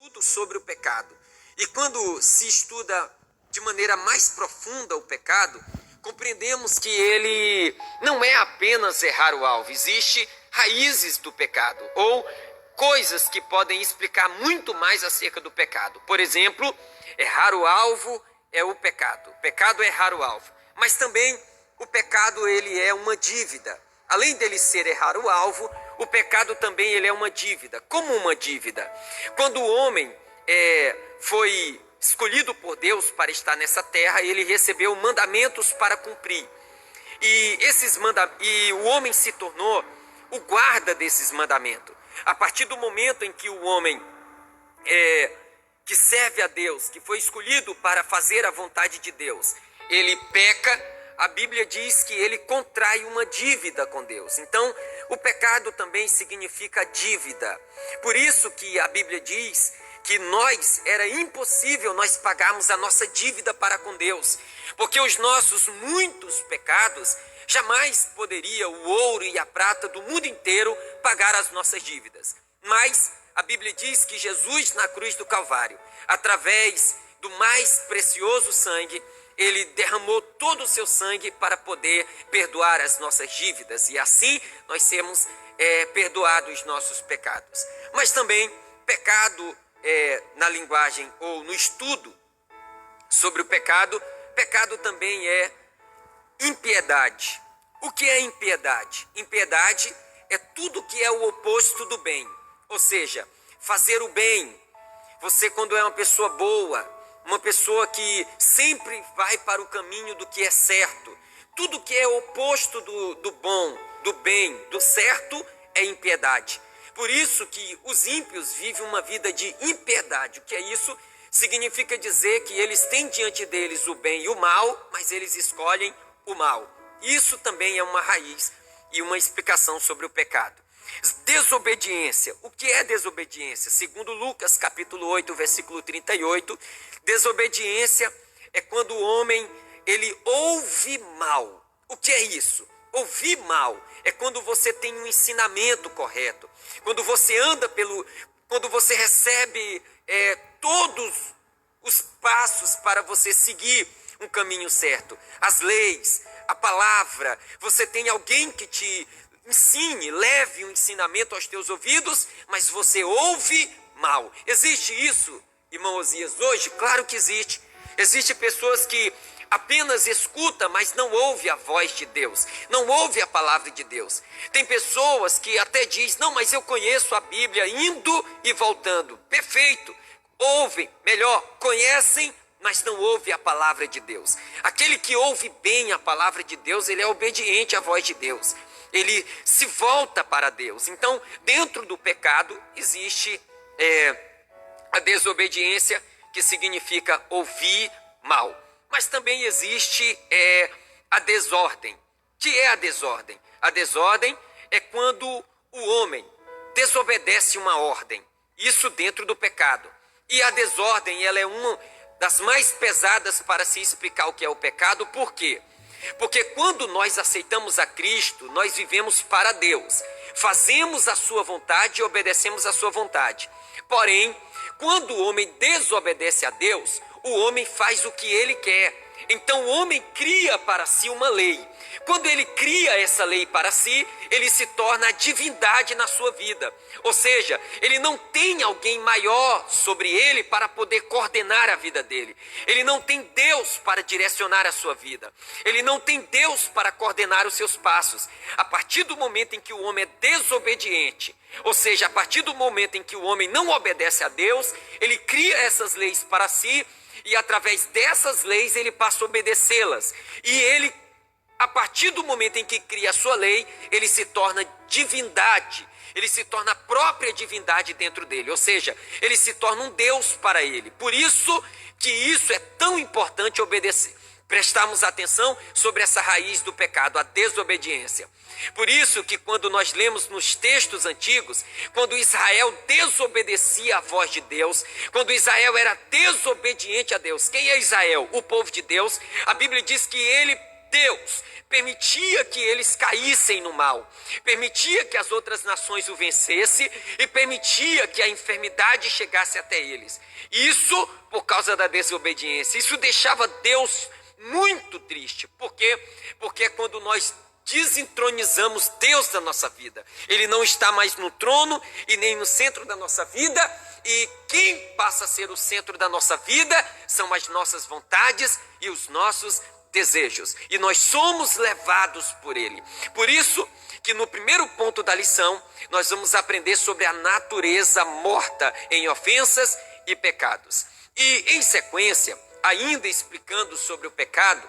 Tudo sobre o pecado. E quando se estuda de maneira mais profunda o pecado, compreendemos que ele não é apenas errar o alvo, existe raízes do pecado ou coisas que podem explicar muito mais acerca do pecado. Por exemplo, errar o alvo é o pecado. O pecado é errar o alvo. Mas também o pecado ele é uma dívida. Além dele ser errar o alvo, o pecado também ele é uma dívida. Como uma dívida? Quando o homem foi escolhido por Deus para estar nessa terra, ele recebeu mandamentos para cumprir. E o homem se tornou o guarda desses mandamentos. A partir do momento em que o homem que serve a Deus, que foi escolhido para fazer a vontade de Deus, ele peca, a Bíblia diz que ele contrai uma dívida com Deus. Então, o pecado também significa dívida. Por isso que a Bíblia diz que era impossível nós pagarmos a nossa dívida para com Deus, porque os nossos muitos pecados jamais poderia o ouro e a prata do mundo inteiro pagar as nossas dívidas. Mas a Bíblia diz que Jesus na cruz do Calvário, através do mais precioso sangue, ele derramou todo o seu sangue para poder perdoar as nossas dívidas e assim nós sermos perdoados os nossos pecados. Mas também pecado na linguagem ou no estudo sobre o pecado também é impiedade. O que é impiedade? Impiedade é tudo que é o oposto do bem, ou seja, fazer o bem. Você, quando é uma pessoa boa, uma pessoa que sempre vai para o caminho do que é certo, tudo que é oposto do bom, do bem, do certo é impiedade. Por isso que os ímpios vivem uma vida de impiedade. O que é isso? Significa dizer que eles têm diante deles o bem e o mal, mas eles escolhem o mal. Isso também é uma raiz e uma explicação sobre o pecado. Desobediência. O que é desobediência? Segundo Lucas capítulo 8, versículo 38, desobediência é quando o homem ele ouve mal. O que é isso? Ouvir mal é quando você tem um ensinamento correto, quando você quando você recebe todos os passos para você seguir um caminho certo, as leis, a palavra, você tem alguém que te ensine, leve um ensinamento aos teus ouvidos, mas você ouve mal. Existe isso, irmão Osias, hoje? Claro que existe. Existem pessoas que apenas escutam, mas não ouvem a voz de Deus, não ouvem a palavra de Deus. Tem pessoas que até dizem, não, mas eu conheço a Bíblia indo e voltando. Perfeito, ouvem, melhor, conhecem, mas não ouve a palavra de Deus. Aquele que ouve bem a palavra de Deus, ele é obediente à voz de Deus. Ele se volta para Deus. Então, dentro do pecado, existe a desobediência, que significa ouvir mal. Mas também existe a desordem. O que é a desordem? A desordem é quando o homem desobedece uma ordem. Isso dentro do pecado. E a desordem, ela é uma das mais pesadas para se explicar o que é o pecado. Por quê? Porque quando nós aceitamos a Cristo, nós vivemos para Deus. Fazemos a sua vontade e obedecemos a sua vontade. Porém, quando o homem desobedece a Deus, o homem faz o que ele quer. Então o homem cria para si uma lei. Quando ele cria essa lei para si, ele se torna a divindade na sua vida. Ou seja, ele não tem alguém maior sobre ele para poder coordenar a vida dele. Ele não tem Deus para direcionar a sua vida. Ele não tem Deus para coordenar os seus passos. A partir do momento em que o homem é desobediente, ou seja, a partir do momento em que o homem não obedece a Deus, ele cria essas leis para si e através dessas leis ele passa a obedecê-las. E ele, a partir do momento em que cria a sua lei, ele se torna divindade, ele se torna a própria divindade dentro dele, ou seja, ele se torna um Deus para ele. Por isso que isso é tão importante obedecer, prestarmos atenção sobre essa raiz do pecado, a desobediência. Por isso que quando nós lemos nos textos antigos, quando Israel desobedecia a voz de Deus, quando Israel era desobediente a Deus, quem é Israel? O povo de Deus. A Bíblia diz que ele Deus permitia que eles caíssem no mal, permitia que as outras nações o vencessem e permitia que a enfermidade chegasse até eles. Isso por causa da desobediência. Isso deixava Deus muito triste. Por quê? Porque quando nós desentronizamos Deus da nossa vida, Ele não está mais no trono e nem no centro da nossa vida, e quem passa a ser o centro da nossa vida são as nossas vontades e os nossos desejos, e nós somos levados por Ele. Por isso que no primeiro ponto da lição nós vamos aprender sobre a natureza morta em ofensas e pecados. E em sequência, ainda explicando sobre o pecado,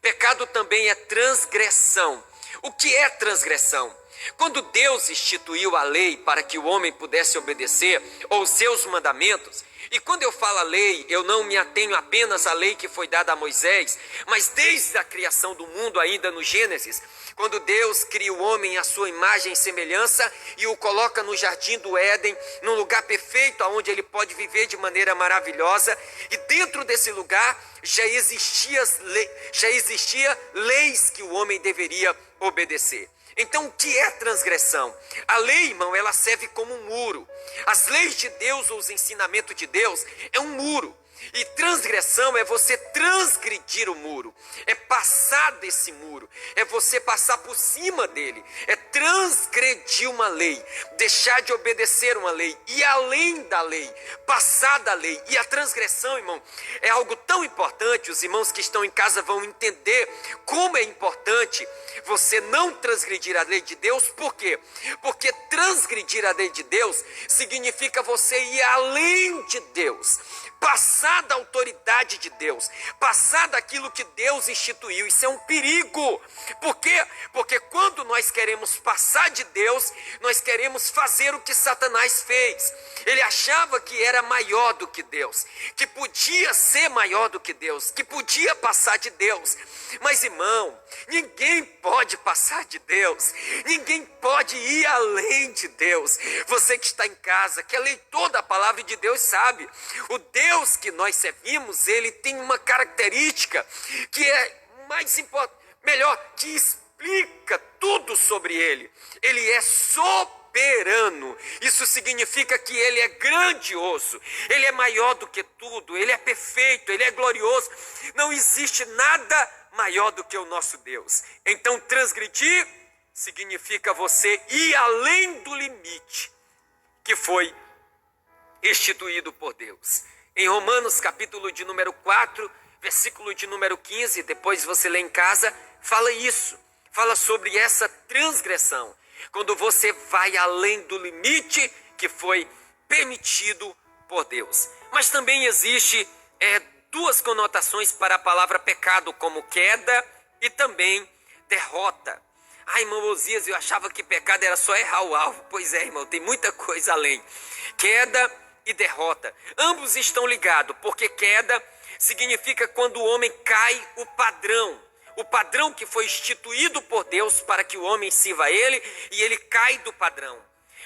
pecado também é transgressão. O que é transgressão? Quando Deus instituiu a lei para que o homem pudesse obedecer aos seus mandamentos, e quando eu falo a lei, eu não me atenho apenas à lei que foi dada a Moisés, mas desde a criação do mundo, ainda no Gênesis, quando Deus cria o homem à sua imagem e semelhança e o coloca no jardim do Éden, num lugar perfeito onde ele pode viver de maneira maravilhosa, e dentro desse lugar já existia leis que o homem deveria obedecer. Então, o que é transgressão? A lei, irmão, ela serve como um muro. As leis de Deus ou os ensinamentos de Deus é um muro. E transgressão é você transgredir o muro, é passar desse muro, é você passar por cima dele, é transgredir uma lei, deixar de obedecer uma lei, ir além da lei, passar da lei. E a transgressão, irmão, é algo tão importante, os irmãos que estão em casa vão entender como é importante você não transgredir a lei de Deus. Por quê? Porque transgredir a lei de Deus significa você ir além de Deus, passar da autoridade de Deus, passar daquilo que Deus instituiu. Isso é um perigo. Por quê? Porque quando nós queremos passar de Deus, nós queremos fazer o que Satanás fez. Ele achava que era maior do que Deus, que podia ser maior do que Deus, que podia passar de Deus. Mas, irmão, ninguém pode passar de Deus, ninguém pode ir além de Deus. Você que está em casa, que é leitor da palavra de Deus, sabe, o Deus que nós servimos, ele tem uma característica que é mais importante, melhor, que explica tudo sobre ele. Ele é soberano. Isso significa que ele é grandioso, ele é maior do que tudo, ele é perfeito, ele é glorioso. Não existe nada maior do que o nosso Deus. Então, transgredir significa você ir além do limite que foi instituído por Deus. Em Romanos, capítulo de número 4, versículo de número 15, depois você lê em casa, fala isso. Fala sobre essa transgressão. Quando você vai além do limite que foi permitido por Deus. Mas também existe duas conotações para a palavra pecado, como queda e também derrota. Irmão Osias, eu achava que pecado era só errar o alvo. Pois é, irmão, tem muita coisa além. Queda e derrota. Ambos estão ligados, porque queda significa quando o homem cai o padrão que foi instituído por Deus para que o homem sirva a ele, e ele cai do padrão.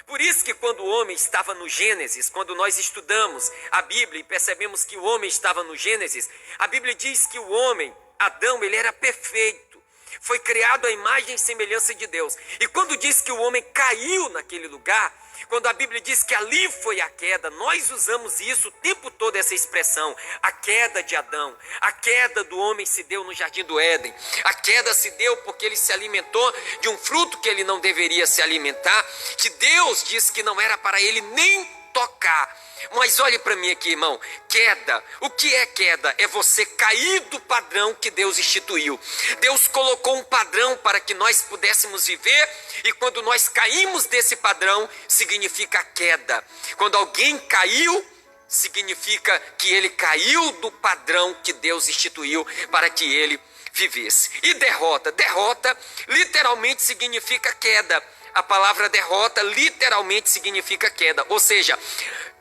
Por isso que quando o homem estava no Gênesis, quando nós estudamos a Bíblia e percebemos que o homem estava no Gênesis, a Bíblia diz que o homem, Adão, ele era perfeito. Foi criado à imagem e semelhança de Deus. E quando diz que o homem caiu naquele lugar, quando a Bíblia diz que ali foi a queda, nós usamos isso o tempo todo, essa expressão, a queda de Adão. A queda do homem se deu no jardim do Éden. A queda se deu porque ele se alimentou de um fruto que ele não deveria se alimentar, que Deus disse que não era para ele nem tocar. Mas olhe para mim aqui, irmão, queda, o que é queda? É você cair do padrão que Deus instituiu. Deus colocou um padrão para que nós pudéssemos viver, e quando nós caímos desse padrão, significa queda. Quando alguém caiu, significa que ele caiu do padrão que Deus instituiu para que ele vivesse. E derrota literalmente significa queda. A palavra derrota literalmente significa queda, ou seja,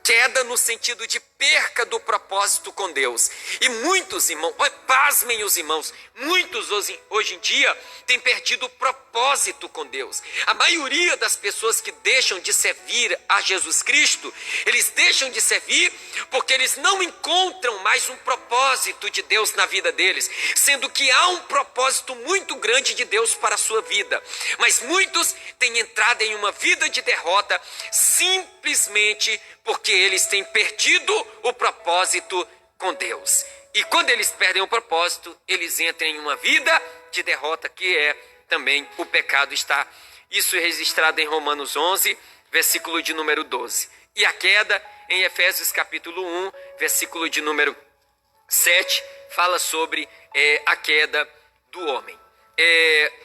Queda no sentido de perca do propósito com Deus. E muitos irmãos, pasmem os irmãos, muitos hoje em dia têm perdido o propósito com Deus. A maioria das pessoas que deixam de servir a Jesus Cristo, eles deixam de servir porque eles não encontram mais um propósito de Deus na vida deles, sendo que há um propósito muito grande de Deus para a sua vida. Mas muitos têm entrado em uma vida de derrota simplesmente porque eles têm perdido o propósito com Deus. E quando eles perdem o propósito, eles entram em uma vida de derrota, que é também o pecado. Está isso registrado em Romanos 11, versículo de número 12. E a queda em Efésios capítulo 1, versículo de número 7, fala sobre a queda do homem.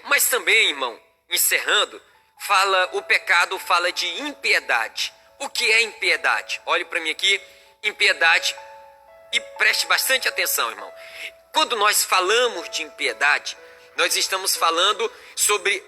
Mas também, irmão, encerrando, o pecado fala de impiedade. O que é impiedade? Olhe para mim aqui, impiedade, e preste bastante atenção, irmão. Quando nós falamos de impiedade, nós estamos falando sobre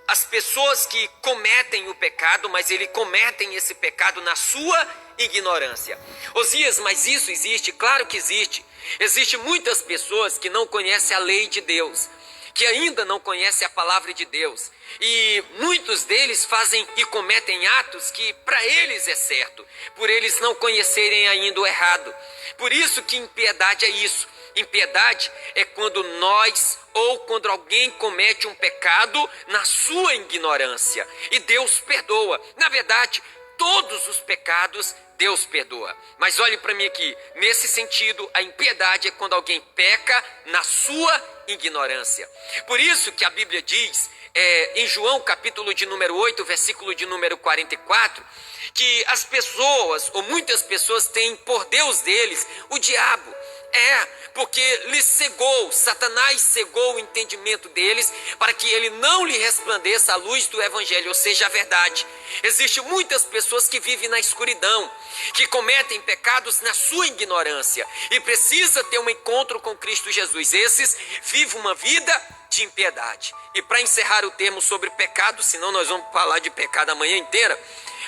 as pessoas que cometem o pecado, mas eles cometem esse pecado na sua ignorância. Osias, mas isso existe? Claro que existe. Existem muitas pessoas que não conhecem a lei de Deus, que ainda não conhecem a palavra de Deus. E muitos deles fazem e cometem atos que para eles é certo, por eles não conhecerem ainda o errado. Por isso que impiedade é isso. Impiedade é quando nós ou quando alguém comete um pecado na sua ignorância e Deus perdoa. Na verdade, todos os pecados Deus perdoa. Mas olhe para mim aqui, nesse sentido, a impiedade é quando alguém peca na sua ignorância. Por isso que a Bíblia diz, em João capítulo de número 8, versículo de número 44, que as pessoas, ou muitas pessoas, têm por Deus deles o diabo. Porque lhe cegou, Satanás cegou o entendimento deles para que ele não lhe resplandeça a luz do evangelho, ou seja, a verdade. Existem muitas pessoas que vivem na escuridão, que cometem pecados na sua ignorância e precisa ter um encontro com Cristo Jesus. Esses vivem uma vida de impiedade. E para encerrar o termo sobre pecado, senão nós vamos falar de pecado a manhã inteira,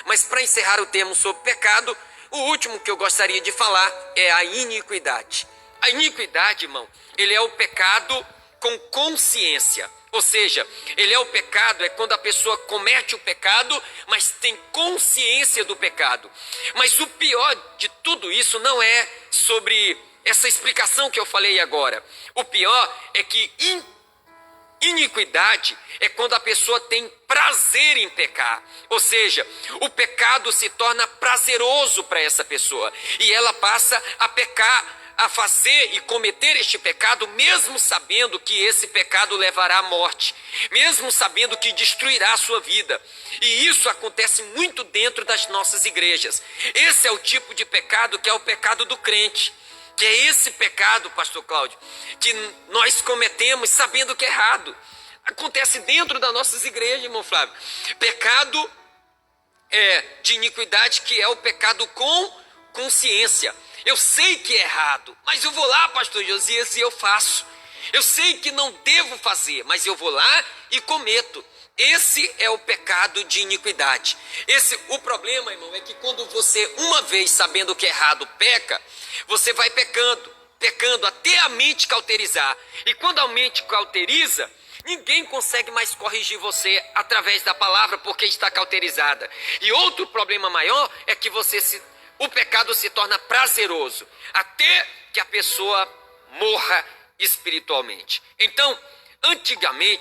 mas para encerrar o termo sobre pecado, o último que eu gostaria de falar é a iniquidade. A iniquidade, irmão, ele é o pecado com consciência. Ou seja, ele é o pecado, é quando a pessoa comete o pecado, mas tem consciência do pecado. Mas o pior de tudo isso não é sobre essa explicação que eu falei agora. O pior é que iniquidade é quando a pessoa tem prazer em pecar. Ou seja, o pecado se torna prazeroso para essa pessoa e ela passa a pecar, a fazer e cometer este pecado, mesmo sabendo que esse pecado levará à morte, mesmo sabendo que destruirá a sua vida. E isso acontece muito dentro das nossas igrejas. Esse é o tipo de pecado que é o pecado do crente, que é esse pecado, pastor Cláudio, que nós cometemos sabendo que é errado. Acontece dentro das nossas igrejas, irmão Flávio. Pecado de iniquidade, que é o pecado com consciência. Eu sei que é errado, mas eu vou lá, pastor Josias, e eu faço. Eu sei que não devo fazer, mas eu vou lá e cometo. Esse é o pecado de iniquidade. O problema, irmão, é que quando você, uma vez sabendo que é errado, peca, você vai pecando até a mente cauterizar. E quando a mente cauteriza, ninguém consegue mais corrigir você através da palavra, porque está cauterizada. E outro problema maior é que o pecado se torna prazeroso, até que a pessoa morra espiritualmente. Então, antigamente,